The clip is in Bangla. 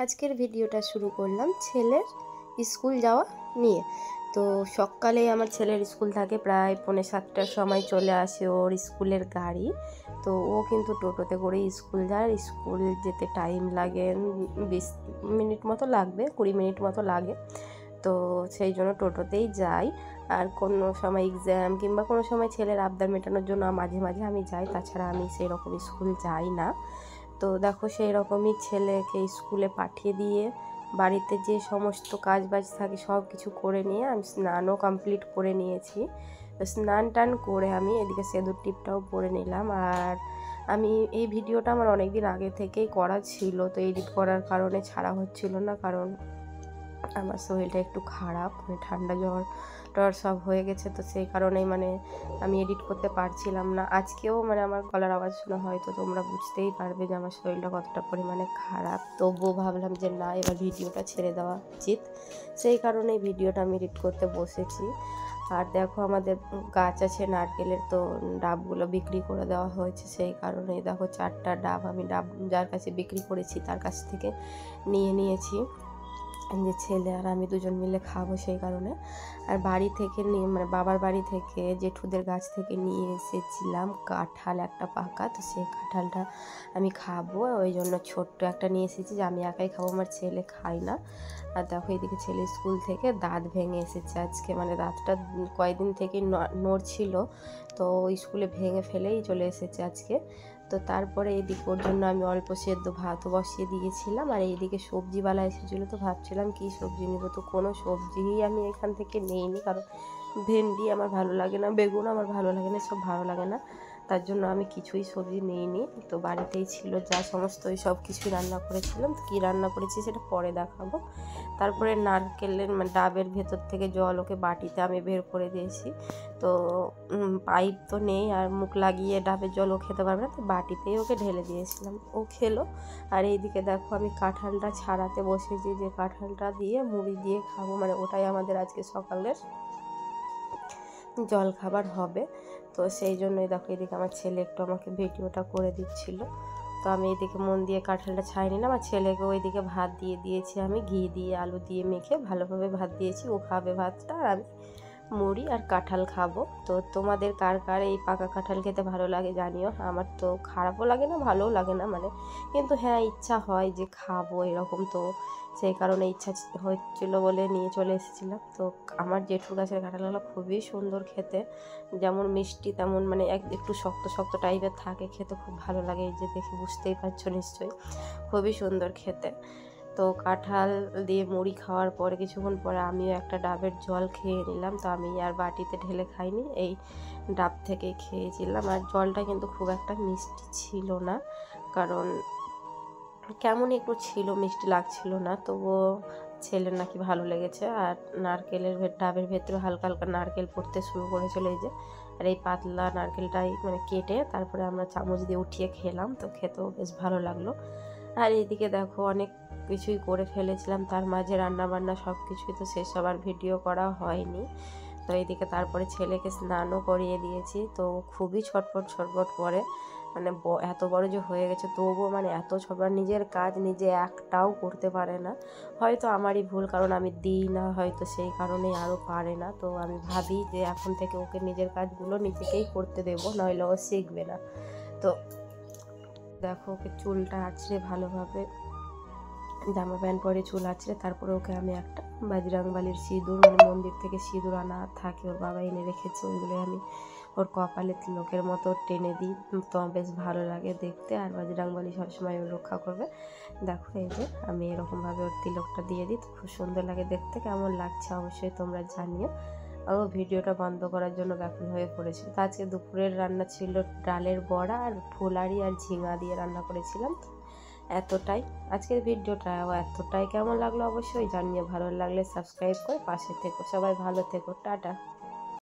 আজকের ভিডিওটা শুরু করলাম ছেলের স্কুল যাওয়া নিয়ে। তো সকালে আমার ছেলের স্কুল থাকে, প্রায় 6:45টার সময় চলে আসে ওর স্কুলের গাড়ি। তো ও কিন্তু টোটোতে করে স্কুল যায়। স্কুল যেতে টাইম লাগে 20 মিনিট মতো লাগবে, 20 মিনিট মতো লাগে। তো সেই জন্য টোটোতেই যাই। আর কোনো সময় এক্সাম কিংবা কোনো সময় ছেলের আবদার মেটানোর জন্য মাঝে মাঝে আমি যাই, তাছাড়া আমি সেই রকম স্কুল যাই না। তো দেখো সেই রকমই ছেলেকে স্কুলে পাঠিয়ে দিয়ে বাড়িতে যে সমস্ত কাজ বাজ থাকে সব কিছু করে নিয়ে আমি স্নানও কমপ্লিট করে নিয়েছি। তো স্নান টান করে আমি এদিকে সিঁদুর টিপটাও পরে নিলাম। আর আমি এই ভিডিওটা আমার অনেক দিন আগে থেকেই করা ছিল, তো এডিট করার কারণে ছাড়া হচ্ছিল না, কারণ আমার শরীরটা একটু খারাপ, ঠান্ডা জ্বর টর সব হয়ে গেছে। তো সেই কারণেই আমি এডিট করতে পারছিলাম না। আজকেও আমার গলার আওয়াজ শোনা হয়তো তোমরা বুঝতেই পারবে যে আমার শরীরটা কতটা পরিমাণে খারাপ। তবুও ভাবলাম যে না, এবার ভিডিওটা ছেড়ে দেওয়া উচিত, সেই কারণেই ভিডিওটা আমি এডিট করতে বসেছি। আর দেখো আমাদের গাছ আছে নারকেলের, তো ডাবগুলো বিক্রি করে দেওয়া হয়েছে, সেই কারণেই দেখো 4টা ডাব আমি যার কাছে বিক্রি করেছি তার কাছ থেকে নিয়েছি, যে ছেলে আর আমি দুজন মিলে খাবো সেই কারণে। আর বাড়ি থেকে নিয়ে বাবার বাড়ি থেকে জেঠুদের গাছ থেকে নিয়ে এসেছিলাম কাঁঠাল একটা পাকা, তো সেই কাঁঠালটা আমি খাবো, ওই জন্য ছোট্ট একটা নিয়ে এসেছি যে আমি একাই খাবো, আমার ছেলে খায় না। আর দেখো এইদিকে ছেলে স্কুল থেকে দাঁত ভেঙে এসেছে আজকে, দাঁতটা কয়েকদিন থেকে নড়ছিল, তো স্কুলে ভেঙে ফেলেই চলে এসেছে আজকে। তো তারপরে এদিকে ওর জন্য আমি অল্প সেদ্ধ ভাতও বসিয়ে দিয়েছিলাম। আর এইদিকে সবজিওয়ালা এসেছিলো, তো ভাবছিলাম কী সবজি নেব, তো কোনো সবজিই আমি এখান থেকে নিইনি, কারণ ভেন্ডি আমার ভালো লাগে না, বেগুন আমার ভালো লাগে না, সব ভালো লাগে না, তার জন্য আমি কিছুই সবজি নিইনি। তো বাড়িতেই ছিল যা সমস্ত ওই সব কিছুই রান্না করেছিলাম। তো কী রান্না করেছি সেটা পরে দেখাবো। তারপরে নারকেলের ডাবের ভেতর থেকে জল ওকে বাটিতে আমি বের করে দিয়েছি। তো পাইপ তো নেই, আর মুখ লাগিয়ে ডাবের জল ও খেতে পারবে না, তো বাটিতেই ওকে ঢেলে দিয়েছিলাম, ও খেলো। আর এইদিকে দেখো আমি কাঁঠালটা ছাড়াতে বসেছি, যে কাঁঠালটা দিয়ে মুড়ি দিয়ে খাবো, ওটাই আমাদের আজকে সকালের জল খাবার হবে। তো সেই জন্যই দেখো এদিকে আমার ছেলে একটু আমাকে ভিডিওটা করে দিচ্ছিল। তো আমি এদিকে মন দিয়ে কাঁঠালটা ছাই নিলাম, আর ছেলেকে ওইদিকে ভাত দিয়ে দিয়েছি, আমি ঘি দিয়ে আলু দিয়ে মেখে ভালোভাবে ভাত দিয়েছি, ও খাবে ভাতটা, আর আমি মুড়ি আর কাঁঠাল খাবো। তো তোমাদের কার কার এই পাকা কাঁঠাল খেতে ভালো লাগে জানিও। আমার তো খারাপও লাগে না, ভালোও লাগে না, কিন্তু হ্যাঁ ইচ্ছা হয় যে খাবো এরকম, তো সেই কারণে ইচ্ছা হচ্ছিলো বলে নিয়ে চলে এসেছিলাম। তো আমার জেঠুর গাছের কাঁঠালগুলো খুবই সুন্দর খেতে, যেমন মিষ্টি তেমন একটু শক্ত শক্ত টাইপের থাকে, খেতে খুব ভালো লাগে। এই যে দেখে বুঝতেই পারছো নিশ্চয়ই, খুবই সুন্দর খেতে। তো কাঁঠাল দিয়ে মুড়ি খাওয়ার পরে কিছুক্ষণ পরে আমিও একটা ডাবের জল খেয়ে নিলাম। তো আমি আর বাটিতে ঢেলে খাইনি, এই ডাব থেকে খেয়েছিলাম। আর জলটা কিন্তু খুব একটা মিষ্টি ছিল না, কারণ কেমন একটু ছিল, মিষ্টি লাগছিল না, তবুও ছেলের নাকি ভালো লেগেছে। আর নারকেলের ডাবের ভেতরে হালকা হালকা নারকেল পড়তে শুরু করেছিল, এই যে। আর এই পাতলা নারকেলটাই কেটে তারপরে আমরা চামচ দিয়ে উঠিয়ে খেলাম, তো খেতেও বেশ ভালো লাগলো। আর এইদিকে দেখো অনেক কিছুই করে ফেলেছিলাম, তার মাঝে রান্নাবান্না সব কিছুই তো সেসব আর ভিডিও করা হয়নি। তো এইদিকে তারপরে ছেলেকে স্নানও করিয়ে দিয়েছি, তো খুবই ছটফট করে, এত বড় যে হয়ে গেছে তবুও এত ছটফট, নিজের কাজ নিজে একটাও করতে পারে না। হয়তো আমারই ভুল, কারণ আমি দিই না, হয়তো সেই কারণেই আরও পারে না। তো আমি ভাবি যে এখন থেকে ওকে নিজের কাজগুলো নিজেকেই করতে দেবো, নইলে ও শিখবে না। তো দেখো ওকে চুলটা আঁচড়ে ভালোভাবে, জামা প্যান্ট পরে চুল আঁচড়ে তারপরে ওকে আমি একটা বাজরাংবালির সিঁদুর, মন্দির থেকে সিঁদুর আনা থাকে, ওর বাবা এনে রেখেছে, ওইগুলো আমি ওর কপালে তিলকের মতো টেনে দিই, তো বেশ ভালো লাগে দেখতে। আর বাজরাংবালি সবসময় ও রক্ষা করবে। দেখো এই যে আমি এরকমভাবে ওর তিলকটা দিয়ে দিই, তো খুব সুন্দর লাগে দেখতে। কেমন লাগছে অবশ্যই তোমরা জানিও। আর ও ভিডিওটা বন্ধ করার জন্য ব্যাকুল হয়ে পড়েছিল। তো আজকে দুপুরের রান্না ছিল ডালের বড়া আর ফুলারি আর ঝিঙা দিয়ে রান্না করেছিলাম। এতটাই আজকের ভিডিওটাও এতটাই, কেমন লাগলো অবশ্যই জানিও। ভালো লাগলে সাবস্ক্রাইব করে পাশে থেকো, সবাই ভালো থেকো, টাটা।